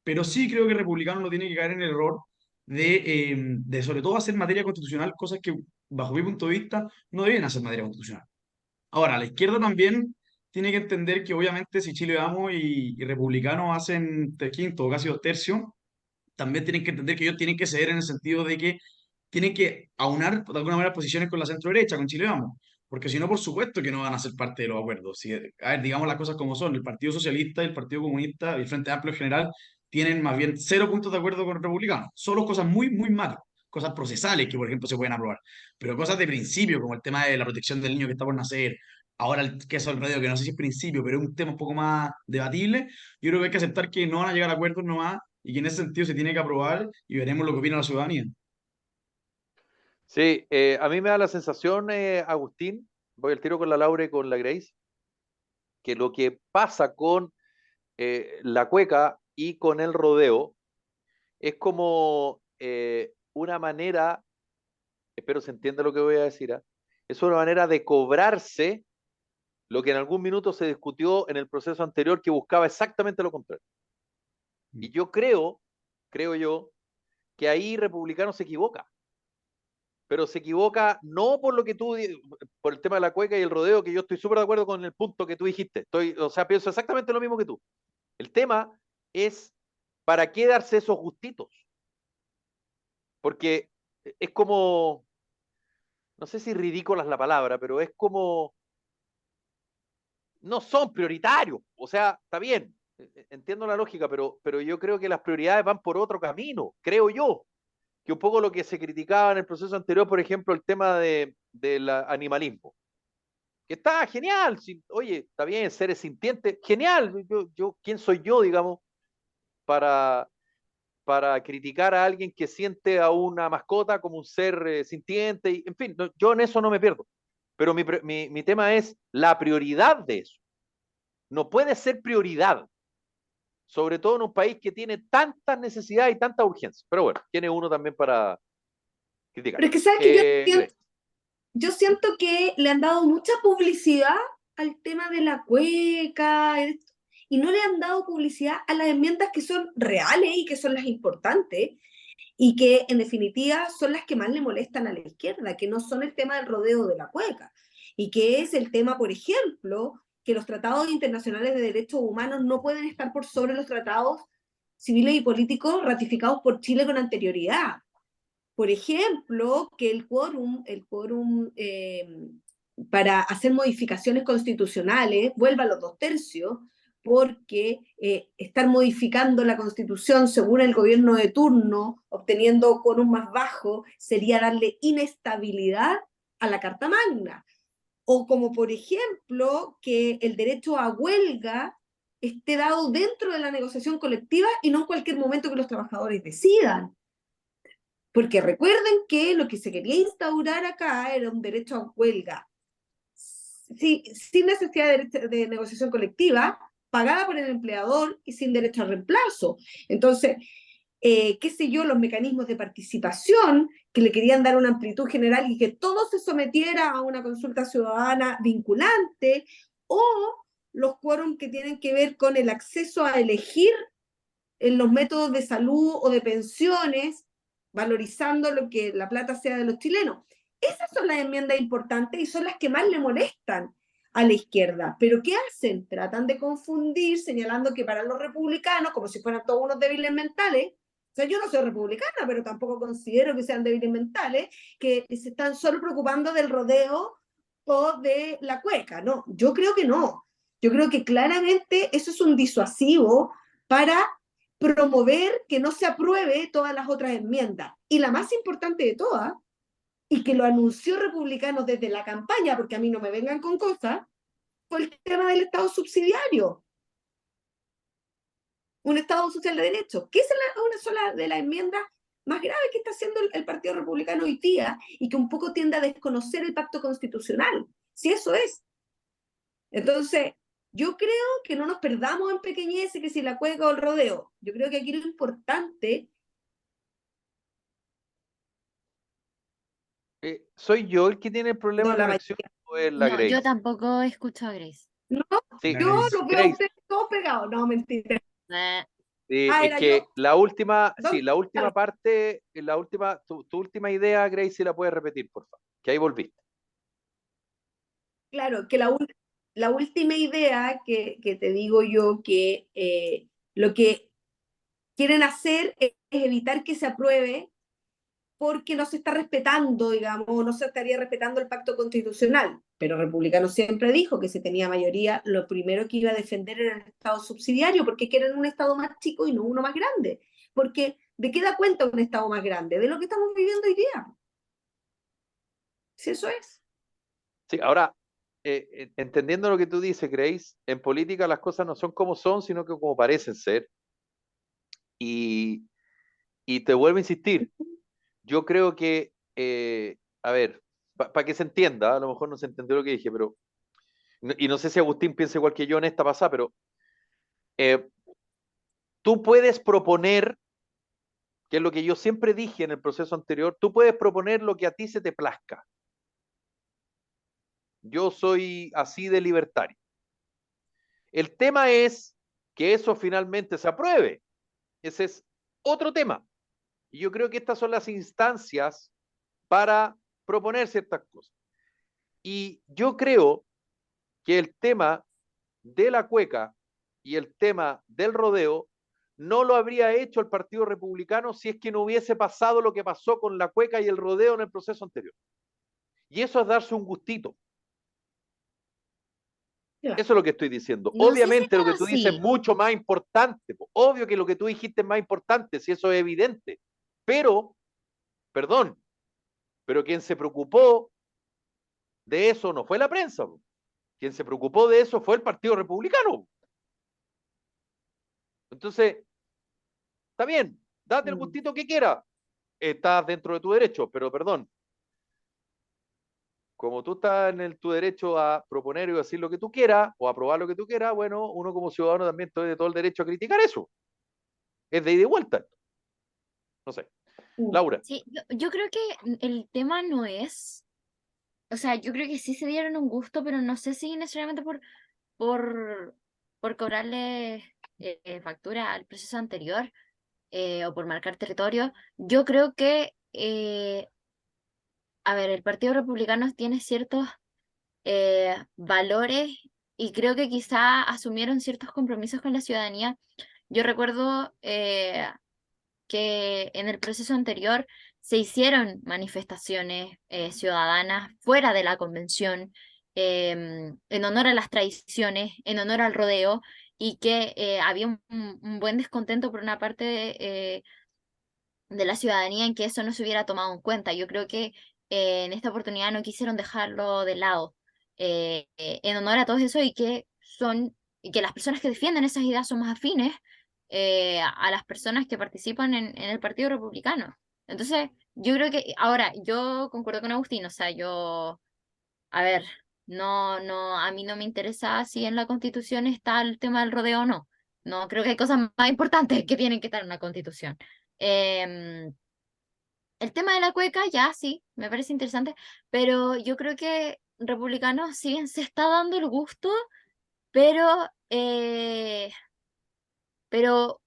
pero sí creo que el republicano no tiene que caer en el error de sobre todo hacer materia constitucional, cosas que bajo mi punto de vista no deben hacer materia constitucional. Ahora, la izquierda también tiene que entender que obviamente si Chile Vamos y Republicanos hacen quinto o casi dos tercios, también tienen que entender que ellos tienen que ceder en el sentido de que tienen que aunar de alguna manera posiciones con la centro derecha, con Chile Vamos, porque si no, por supuesto que no van a ser parte de los acuerdos. Si, a ver, digamos las cosas como son, el Partido Socialista, el Partido Comunista y el Frente Amplio en general tienen más bien cero puntos de acuerdo con los republicanos, solo cosas muy, muy macro, cosas procesales que, por ejemplo, se pueden aprobar, pero cosas de principio, como el tema de la protección del niño que está por nacer, ahora el queso al radio, que no sé si es principio, pero es un tema un poco más debatible, yo creo que hay que aceptar que no van a llegar a acuerdos nomás y que en ese sentido se tiene que aprobar y veremos lo que opina la ciudadanía. Sí, a mí me da la sensación, Agustín, voy al tiro con la Laura y con la Grace, que lo que pasa con la cueca y con el rodeo es como una manera, espero se entienda lo que voy a decir, es una manera de cobrarse lo que en algún minuto se discutió en el proceso anterior que buscaba exactamente lo contrario. Y yo creo yo, que ahí Republicano se equivoca, pero se equivoca no por lo que tú, por el tema de la cueca y el rodeo, que yo estoy súper de acuerdo con el punto que tú dijiste, o sea, pienso exactamente lo mismo que tú. El tema es, ¿para qué darse esos gustitos? Porque es como, no sé si ridícula es la palabra, pero es como, no son prioritarios. O sea, está bien, entiendo la lógica, pero yo creo que las prioridades van por otro camino, creo yo. Que un poco lo que se criticaba en el proceso anterior, por ejemplo, el tema del animalismo. Que está genial, oye, está bien, seres sintientes, genial. ¿Quién soy yo, digamos, para, para criticar a alguien que siente a una mascota como un ser sintiente? Y, en fin, yo en eso no me pierdo. Pero mi tema es la prioridad de eso. No puede ser prioridad, sobre todo en un país que tiene tantas necesidades y tanta urgencia. Pero bueno, tiene uno también para criticar. Pero es que sabes que yo siento que le han dado mucha publicidad al tema de la cueca y no le han dado publicidad a las enmiendas que son reales y que son las importantes y que en definitiva son las que más le molestan a la izquierda, que no son el tema del rodeo de la cueca y que es el tema, por ejemplo, que los tratados internacionales de derechos humanos no pueden estar por sobre los tratados civiles y políticos ratificados por Chile con anterioridad. Por ejemplo, que el quórum para hacer modificaciones constitucionales vuelva a los 2/3, porque estar modificando la Constitución según el gobierno de turno, obteniendo quórum más bajo, sería darle inestabilidad a la Carta Magna. O como, por ejemplo, que el derecho a huelga esté dado dentro de la negociación colectiva y no en cualquier momento que los trabajadores decidan. Porque recuerden que lo que se quería instaurar acá era un derecho a huelga sin necesidad de negociación colectiva, pagada por el empleador y sin derecho a reemplazo. Entonces, qué sé yo, los mecanismos de participación que le querían dar una amplitud general y que todo se sometiera a una consulta ciudadana vinculante, o los quórum que tienen que ver con el acceso a elegir en los métodos de salud o de pensiones, valorizando lo que la plata sea de los chilenos. Esas son las enmiendas importantes y son las que más le molestan a la izquierda. ¿Pero qué hacen? Tratan de confundir, señalando que para los republicanos, como si fueran todos unos débiles mentales, o sea, yo no soy republicana, pero tampoco considero que sean débiles mentales, que se están solo preocupando del rodeo o de la cueca. No, yo creo que no. Yo creo que claramente eso es un disuasivo para promover que no se apruebe todas las otras enmiendas. Y la más importante de todas, y que lo anunció Republicanos desde la campaña, porque a mí no me vengan con cosas, fue el tema del Estado subsidiario. Un Estado social de derecho, que es una sola de las enmiendas más graves que está haciendo el Partido Republicano hoy día y que un poco tiende a desconocer el pacto constitucional. Si eso es. Entonces, yo creo que no nos perdamos en pequeñeces, que si la cueca o el rodeo. Yo creo que aquí lo importante... ¿Soy yo el que tiene el problema No, de la conexión o es la No, yo Grace? tampoco escucho a Grace. No, Sí, yo los veo a Grace, ustedes todos pegados. No, mentira. Eh, Ah, es era que yo. la última, sí, ¿Dónde la última está? parte, tu última idea, Grace, si la puedes repetir, por favor, que ahí volviste. Claro, que la última idea que te digo yo que lo que quieren hacer es evitar que se apruebe porque no se está respetando, digamos, no se estaría respetando el pacto constitucional. Pero Republicano siempre dijo que si tenía mayoría, lo primero que iba a defender era el Estado subsidiario, porque quieren un Estado más chico y no uno más grande. Porque, ¿de qué da cuenta un Estado más grande? De lo que estamos viviendo hoy día. Si eso es. Sí, ahora, entendiendo lo que tú dices, Grace, en política las cosas no son como son, sino que como parecen ser. Y, y te vuelvo a insistir, yo creo que, a ver, para que se entienda, a lo mejor no se entendió lo que dije, pero, y no sé si Agustín piensa igual que yo en esta pasada, pero eh, tú puedes proponer, que es lo que yo siempre dije en el proceso anterior, tú puedes proponer lo que a ti se te plazca. Yo soy así de libertario. El tema es que eso finalmente se apruebe. Ese es otro tema. Y yo creo que estas son las instancias para proponer ciertas cosas. Y yo creo que el tema de la cueca y el tema del rodeo no lo habría hecho el Partido Republicano si es que no hubiese pasado lo que pasó con la cueca y el rodeo en el proceso anterior. Y eso es darse un gustito. Ya. Eso es lo que estoy diciendo. no sé si Obviamente lo tan que tú dices es así. mucho más importante. Obvio que lo que tú dijiste es más importante, si eso es evidente. Pero, perdón, pero quien se preocupó de eso no fue la prensa. Quien se preocupó de eso fue el Partido Republicano. Entonces, está bien, date el gustito que quieras. Estás dentro de tu derecho, pero perdón, como tú estás en tu derecho a proponer y decir lo que tú quieras o aprobar lo que tú quieras, bueno, uno como ciudadano también tiene todo el derecho a criticar eso. Es de ida y vuelta. No sé. Laura. Sí, yo creo que el tema no es, o sea, yo creo que sí se dieron un gusto, pero no sé si necesariamente por por cobrarle factura al proceso anterior o por marcar territorio. Yo creo que, a ver, el Partido Republicano tiene ciertos valores y creo que quizá asumieron ciertos compromisos con la ciudadanía. Yo recuerdo que en el proceso anterior se hicieron manifestaciones ciudadanas fuera de la convención en honor a las tradiciones, en honor al rodeo, y que había un buen descontento por una parte de la ciudadanía en que eso no se hubiera tomado en cuenta. Yo creo que en esta oportunidad no quisieron dejarlo de lado en honor a todo eso y que las personas que defienden esas ideas son más afines a las personas que participan en el Partido Republicano. Entonces, yo creo que, ahora, yo concuerdo con Agustín, o sea, a ver, a mí no me interesa si en la Constitución está el tema del rodeo o no. No, creo que hay cosas más importantes que tienen que estar en la Constitución. Em, el tema de la cueca, ya sí, me parece interesante, pero yo creo que Republicanos, si bien se está dando el gusto, pero, pero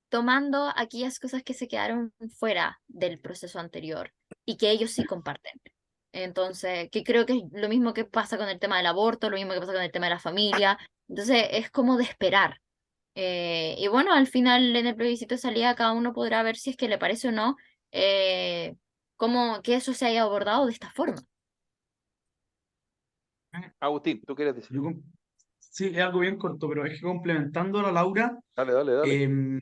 tomando aquellas cosas que se quedaron fuera del proceso anterior y que ellos sí comparten. Entonces, que creo que es lo mismo que pasa con el tema del aborto, lo mismo que pasa con el tema de la familia. Entonces, es como de esperar. Y bueno, al final en el plebiscito de salida cada uno podrá ver si es que le parece o no que eso se haya abordado de esta forma. Agustín, ¿tú quieres decir? Yo sí, es algo bien corto, pero es que complementando a la Laura, Dale, dale, dale.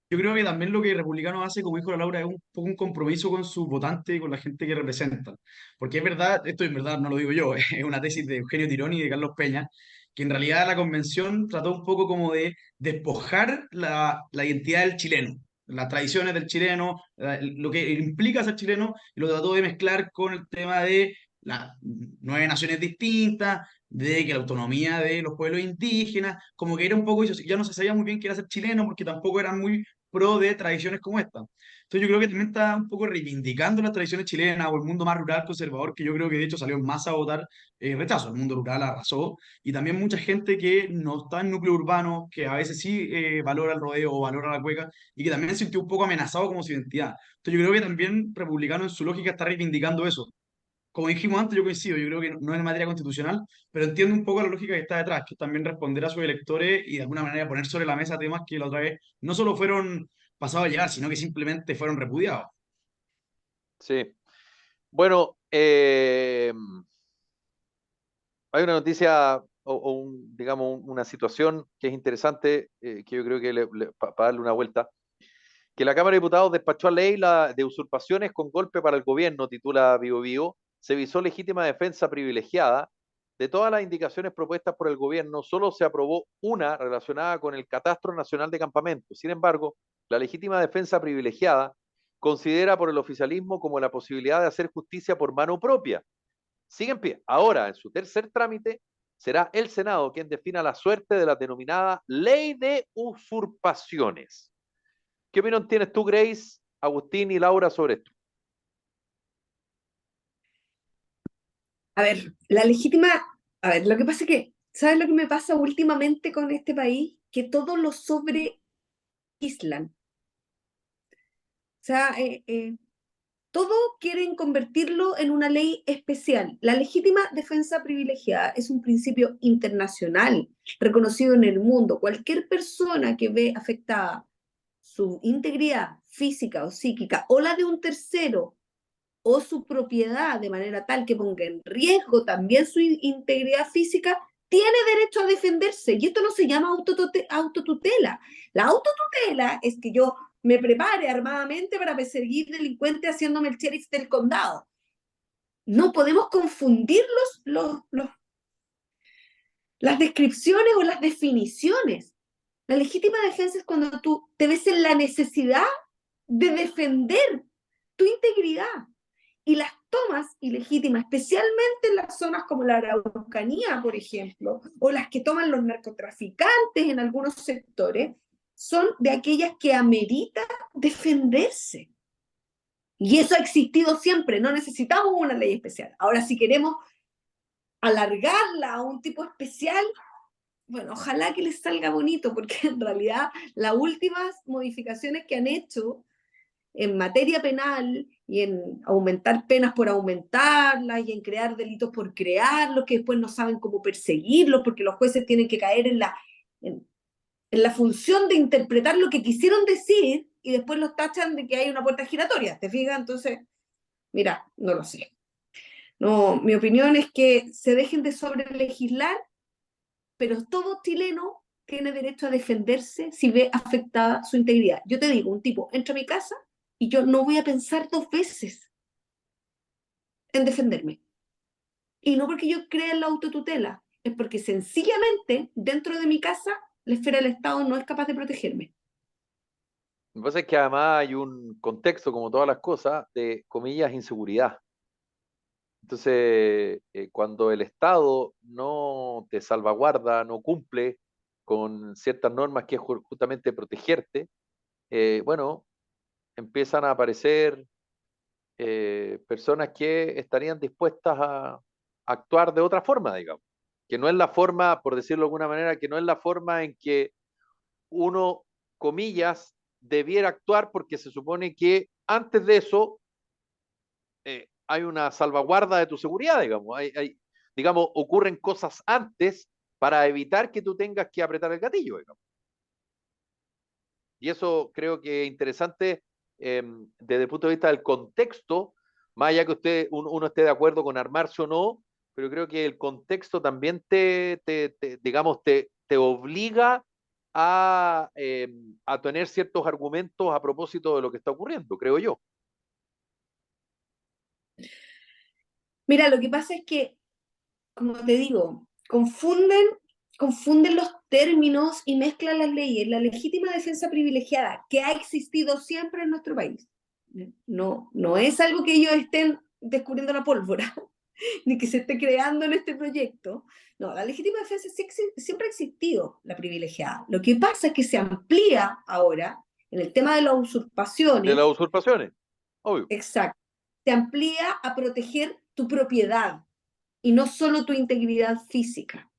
yo creo que también lo que Republicano hace, como dijo la Laura, es un poco un compromiso con sus votantes y con la gente que representan. Porque es verdad, esto en verdad no lo digo yo, es una tesis de Eugenio Tironi y de Carlos Peña, que en realidad la convención trató un poco como de despojar la identidad del chileno, las tradiciones del chileno, lo que implica ser chileno, y lo trató de mezclar con el tema de las 9 naciones distintas, de que la autonomía de los pueblos indígenas, como que era un poco, ya no se sabía muy bien qué era ser chileno, porque tampoco eran muy pro de tradiciones como esta. Entonces yo creo que también está un poco reivindicando las tradiciones chilenas o el mundo más rural conservador, que yo creo que de hecho salió más a votar rechazo. El mundo rural arrasó y también mucha gente que no está en núcleo urbano, que a veces sí valora el rodeo o valora la cueca y que también se sintió un poco amenazado como su identidad. Entonces yo creo que también Republicano en su lógica está reivindicando eso. Como dijimos antes, yo coincido, yo creo que no es materia constitucional, pero entiendo un poco la lógica que está detrás, que es también responder a sus electores y de alguna manera poner sobre la mesa temas que la otra vez no solo fueron pasados a llegar, sino que simplemente fueron repudiados. Sí. Bueno, hay una noticia digamos, una situación que es interesante, que yo creo que para darle una vuelta, que la Cámara de Diputados despachó a ley de usurpaciones con golpe para el gobierno, titula Vivo Vivo, se visó legítima defensa privilegiada. De todas las indicaciones propuestas por el gobierno, solo se aprobó una relacionada con el Catastro Nacional de Campamentos. Sin embargo, la legítima defensa privilegiada considera por el oficialismo como la posibilidad de hacer justicia por mano propia. Sigue en pie. Ahora, en su tercer trámite, será el Senado quien defina la suerte de la denominada Ley de Usurpaciones. ¿Qué opinión tienes tú, Grace, Agustín y Laura sobre esto? A ver, a ver, lo que pasa es que, ¿sabes lo que me pasa últimamente con este país? Que todo lo sobreislan. O sea, todo quieren convertirlo en una ley especial. La legítima defensa privilegiada es un principio internacional reconocido en el mundo. Cualquier persona que ve afectada su integridad física o psíquica o la de un tercero o su propiedad de manera tal que ponga en riesgo también su integridad física, tiene derecho a defenderse. Y esto no se llama autotutela. La autotutela es que yo me prepare armadamente para perseguir delincuentes haciéndome el sheriff del condado. No podemos confundir las descripciones o las definiciones. La legítima defensa es cuando tú te ves en la necesidad de defender tu integridad. Y las tomas ilegítimas, especialmente en las zonas como la Araucanía, por ejemplo, o las que toman los narcotraficantes en algunos sectores, son de aquellas que amerita defenderse. Y eso ha existido siempre, no necesitamos una ley especial. Ahora, si queremos alargarla a un tipo especial, bueno, ojalá que les salga bonito, porque en realidad las últimas modificaciones que han hecho en materia penal y en aumentar penas por aumentarlas y en crear delitos por crearlos, que después no saben cómo perseguirlos, porque los jueces tienen que caer en, en la función de interpretar lo que quisieron decir y después los tachan de que hay una puerta giratoria, ¿te fijas? Entonces, mira, no lo sé. No, mi opinión es que se dejen de sobrelegislar, pero todo chileno tiene derecho a defenderse si ve afectada su integridad. Yo te digo, un tipo entra a mi casa y yo no voy a pensar 2 veces en defenderme. Y no porque yo crea en la autotutela, es porque sencillamente dentro de mi casa la esfera del Estado no es capaz de protegerme. Lo que pasa es que además hay un contexto, como todas las cosas, de comillas, inseguridad. Entonces, cuando el Estado no te salvaguarda, no cumple con ciertas normas que es justamente protegerte, bueno, empiezan a aparecer personas que estarían dispuestas a actuar de otra forma, digamos. Que no es la forma, por decirlo de alguna manera, que no es la forma en que uno, comillas, debiera actuar, porque se supone que antes de eso hay una salvaguarda de tu seguridad, digamos. Digamos, ocurren cosas antes para evitar que tú tengas que apretar el gatillo, digamos. Y eso creo que es interesante desde el punto de vista del contexto, más allá que uno esté de acuerdo con armarse o no, pero creo que el contexto también digamos, te obliga a tener ciertos argumentos a propósito de lo que está ocurriendo, creo yo. Mira, lo que pasa es que, como te digo, confunden los términos y mezclan las leyes. La legítima defensa privilegiada, que ha existido siempre en nuestro país, no es algo que ellos estén descubriendo la pólvora, ni que se esté creando en este proyecto. No, la legítima defensa siempre ha existido, la privilegiada. Lo que pasa es que se amplía ahora en el tema de las De usurpaciones. las usurpaciones, obvio. Exacto. Se amplía a proteger tu propiedad y no solo tu integridad física.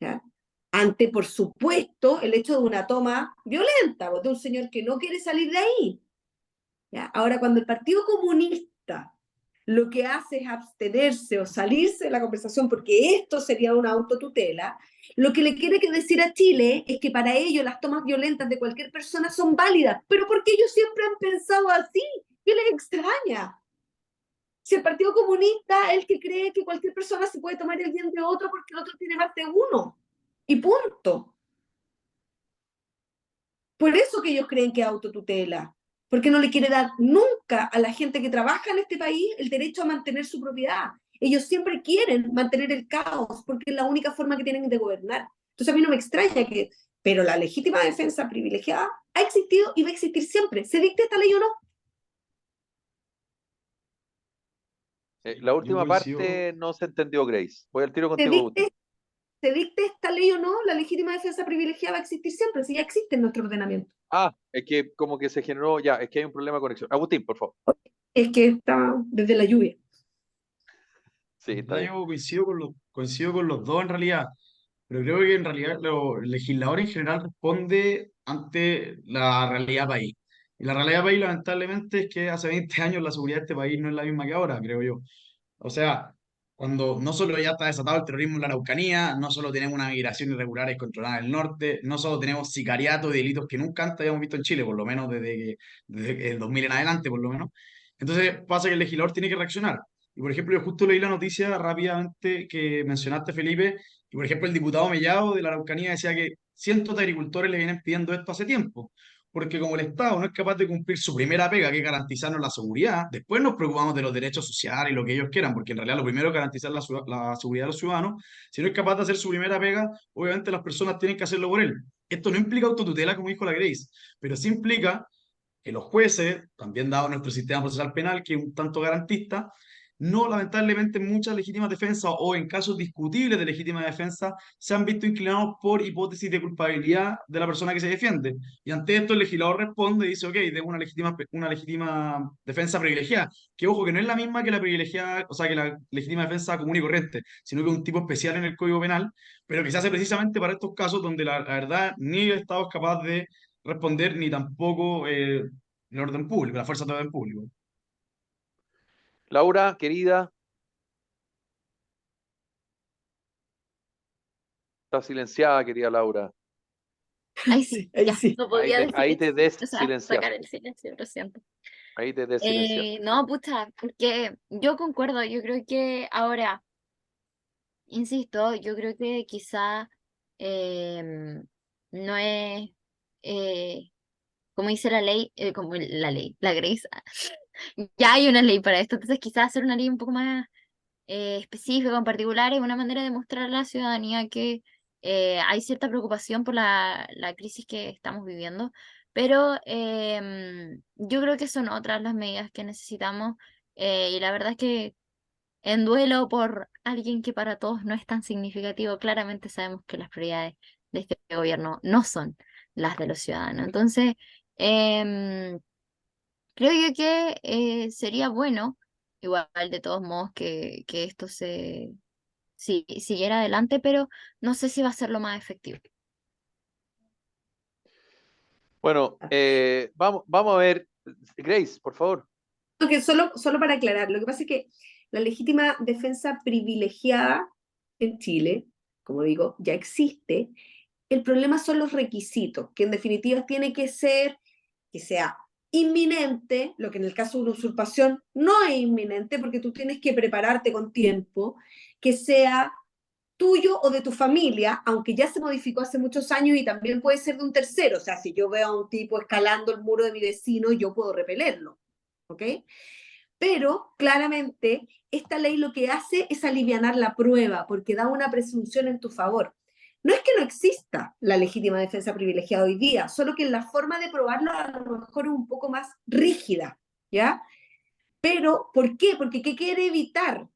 ¿Ya? Ante, por supuesto, el hecho de una toma violenta, de un señor que no quiere salir de ahí. ¿Ya? Ahora, cuando el Partido Comunista lo que hace es abstenerse o salirse de la conversación porque esto sería una autotutela, lo que le quiere decir a Chile es que para ellos las tomas violentas de cualquier persona son válidas, pero porque ellos siempre han pensado así. ¿Qué les extraña? Si el Partido Comunista es el que cree que cualquier persona se puede tomar el bien de otro porque el otro tiene más de uno. Y punto. Por eso que ellos creen que es autotutela. Porque no le quiere dar nunca a la gente que trabaja en este país el derecho a mantener su propiedad. Ellos siempre quieren mantener el caos porque es la única forma que tienen de gobernar. Entonces a mí no me extraña que... Pero la legítima defensa privilegiada ha existido y va a existir siempre. ¿Se dicte esta ley o no? La Yo última coincido, parte no se entendió, Grace. Voy al tiro ¿Se contigo, Agustín. dicte, se dicte esta ley o no? La legítima defensa privilegiada va a existir siempre, si ya existe en nuestro ordenamiento. Ah, es que como que se generó, ya, es que hay un problema de conexión. Agustín, por favor. Es que está desde la lluvia. Sí, en está verdad bien. yo coincido con los dos en realidad, pero creo que en realidad el legislador en general responde ante la realidad país. Y la realidad país, lamentablemente, es que hace 20 años la seguridad de este país no es la misma que ahora, creo yo. O sea, cuando no solo ya está desatado el terrorismo en la Araucanía, no solo tenemos una migración irregular y controlada en el norte, no solo tenemos sicariato y delitos que nunca antes habíamos visto en Chile, por lo menos desde el 2000 en adelante, por lo menos. Entonces pasa que el legislador tiene que reaccionar. Y por ejemplo, yo justo leí la noticia rápidamente que mencionaste, Felipe, y por ejemplo el diputado Mellado de la Araucanía decía que cientos de agricultores le vienen pidiendo esto hace tiempo. Porque como el Estado no es capaz de cumplir su primera pega, que es garantizarnos la seguridad, después nos preocupamos de los derechos sociales y lo que ellos quieran, porque en realidad lo primero es garantizar la seguridad de los ciudadanos. Si no es capaz de hacer su primera pega, obviamente las personas tienen que hacerlo por él. Esto no implica autotutela, como dijo la Grace, pero sí implica que los jueces, también dado nuestro sistema procesal penal, que es un tanto garantista, no, lamentablemente, muchas legítimas defensas o en casos discutibles de legítima defensa se han visto inclinados por hipótesis de culpabilidad de la persona que se defiende. Y ante esto el legislador responde y dice, ok, tengo una legítima defensa privilegiada, que ojo, que no es la misma que la privilegiada, o sea, que la legítima defensa común y corriente, sino que es un tipo especial en el Código Penal, pero que se hace precisamente para estos casos donde la verdad ni el Estado es capaz de responder, ni tampoco el orden público, la fuerza de orden público. Laura, querida, está silenciada, querida Laura. Ahí sí, Ahí ya, sí. no podía Ahí te o sea, sacar desilenciaste. el silencio, lo siento. Ahí te desilenciaste. No, pucha, porque yo concuerdo, yo creo que ahora, insisto, yo creo que quizá no es, eh, como dice la ley, como la ley, la Grace, ya hay una ley para esto, entonces quizás hacer una ley un poco más específica, en particular, es una manera de mostrar a la ciudadanía que hay cierta preocupación por la crisis que estamos viviendo, pero yo creo que son otras las medidas que necesitamos y la verdad es que en duelo por alguien que para todos no es tan significativo, claramente sabemos que las prioridades de este gobierno no son las de los ciudadanos. Entonces, em, creo yo que sería bueno, igual de todos modos, que esto siguiera adelante, pero no sé si va a ser lo más efectivo. Bueno, vamos a ver. Grace, por favor. Que solo para aclarar, lo que pasa es que la legítima defensa privilegiada en Chile, como digo, ya existe. El problema son los requisitos, que en definitiva tiene que ser que sea inminente, lo que en el caso de una usurpación no es inminente porque tú tienes que prepararte con tiempo, que sea tuyo o de tu familia, aunque ya se modificó hace muchos años y también puede ser de un tercero, o sea, si yo veo a un tipo escalando el muro de mi vecino, yo puedo repelerlo, ¿ok? Pero claramente esta ley lo que hace es alivianar la prueba porque da una presunción en tu favor. No es que no exista la legítima defensa privilegiada hoy día, solo que la forma de probarlo a lo mejor es un poco más rígida, ¿ya? Pero, ¿por qué? Porque ¿qué quiere evitar?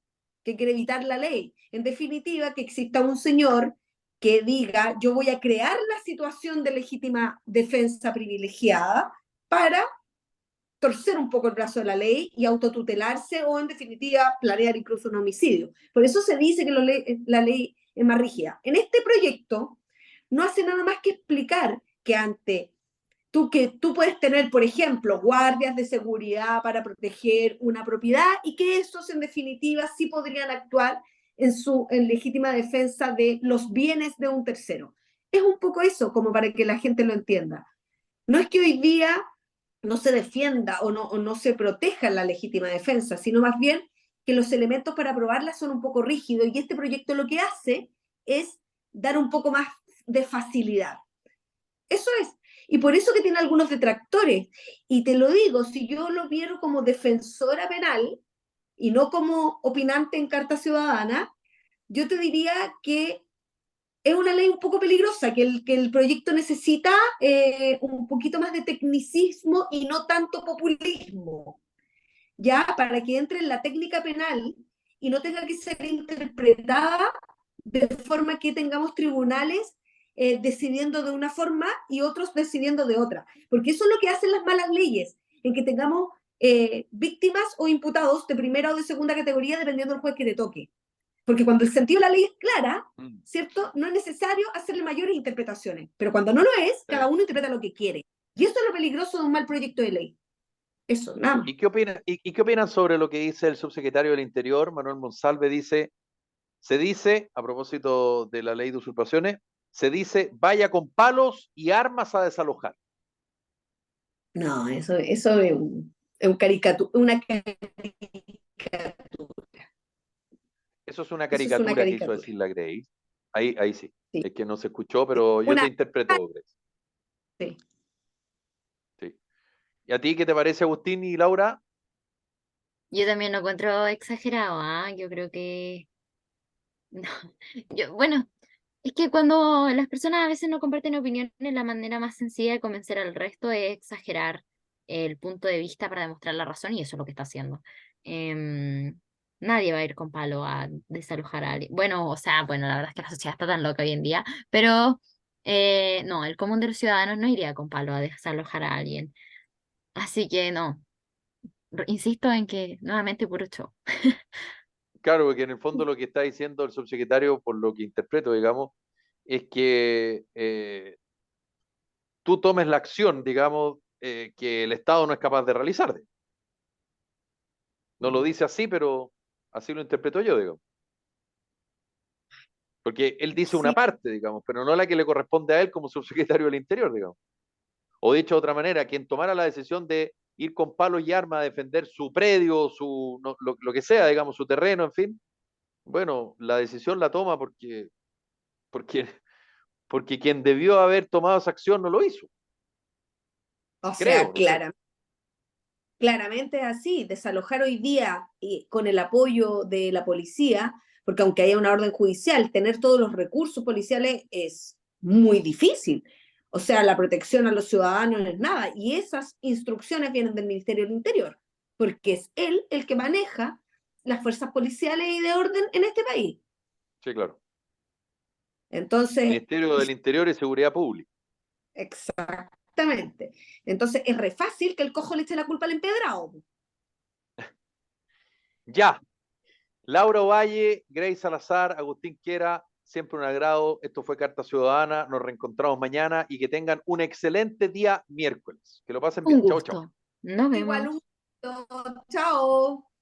¿Qué quiere evitar la ley? En definitiva, que exista un señor que diga, yo voy a crear la situación de legítima defensa privilegiada para torcer un poco el brazo de la ley y autotutelarse o en definitiva planear incluso un homicidio. Por eso se dice que la ley es más rígida. En este proyecto no hace nada más que explicar que tú puedes tener, por ejemplo, guardias de seguridad para proteger una propiedad y que esos en definitiva sí podrían actuar en legítima defensa de los bienes de un tercero. Es un poco eso, como para que la gente lo entienda. No es que hoy día no se defienda o no se proteja la legítima defensa, sino más bien que los elementos para aprobarla son un poco rígidos y este proyecto lo que hace es dar un poco más de facilidad. Eso es. Y por eso que tiene algunos detractores. Y te lo digo, si yo lo viero como defensora penal y no como opinante en Carta Ciudadana, yo te diría que es una ley un poco peligrosa, que el proyecto necesita un poquito más de tecnicismo y no tanto populismo, ya para que entre en la técnica penal y no tenga que ser interpretada de forma que tengamos tribunales decidiendo de una forma y otros decidiendo de otra. Porque eso es lo que hacen las malas leyes, en que tengamos víctimas o imputados de primera o de segunda categoría dependiendo del juez que te toque. Porque cuando el sentido de la ley es clara, ¿cierto? No es necesario hacerle mayores interpretaciones. Pero cuando no lo es, cada uno interpreta lo que quiere. Y eso es lo peligroso de un mal proyecto de ley. Eso, nada más. ¿Y qué opinan sobre lo que dice el subsecretario del Interior, Manuel Monsalve? Se dice, a propósito de la ley de usurpaciones, se dice, vaya con palos y armas a desalojar. No, eso es una caricatura. Eso es una Eso es una caricatura que hizo caricatura. decir la Grace. Ahí sí. Sí. Es que no se escuchó, pero yo te interpreto, Grace. Sí. Sí. ¿Y a ti qué te parece, Agustín y Laura? Yo también lo encuentro exagerado, ¿ah? Yo creo que... No. Bueno, es que cuando las personas a veces no comparten opiniones, la manera más sencilla de convencer al resto es exagerar el punto de vista para demostrar la razón y eso es lo que está haciendo. Nadie va a ir con palo a desalojar a alguien. Bueno, o sea, bueno, la verdad es que la sociedad está tan loca hoy en día, pero no, el común de los ciudadanos no iría con palo a desalojar a alguien. Así que no, insisto en que nuevamente puro show. Claro, porque en el fondo lo que está diciendo el subsecretario, por lo que interpreto, digamos, es que tú tomes la acción, digamos, que el Estado no es capaz de realizar. No lo dice así, pero así lo interpreto yo, digamos. Porque él dice una Sí, parte, digamos, pero no la que le corresponde a él como subsecretario del Interior, digamos. O dicho de otra manera, quien tomara la decisión de ir con palos y armas a defender su predio, lo que sea, digamos, su terreno, en fin, bueno, la decisión la toma porque, porque quien debió haber tomado esa acción no lo hizo. o Creo, sea, no sé. claramente es así. Desalojar hoy día con el apoyo de la policía, porque aunque haya una orden judicial, tener todos los recursos policiales es muy difícil. O sea, la protección a los ciudadanos no es nada. Y esas instrucciones vienen del Ministerio del Interior, porque es él el que maneja las fuerzas policiales y de orden en este país. Sí, claro. Entonces, Ministerio del Interior y Seguridad Pública. exactamente. Entonces, es re fácil que el cojo le eche la culpa al empedrado. Ya. Laura Ovalle, Grace Salazar, Agustín Quiera, siempre un agrado. Esto fue Carta Ciudadana. Nos reencontramos mañana y que tengan un excelente día miércoles. Que lo pasen Un bien. Chao, chao. gusto. Nos Igual vemos. un gusto. Chao.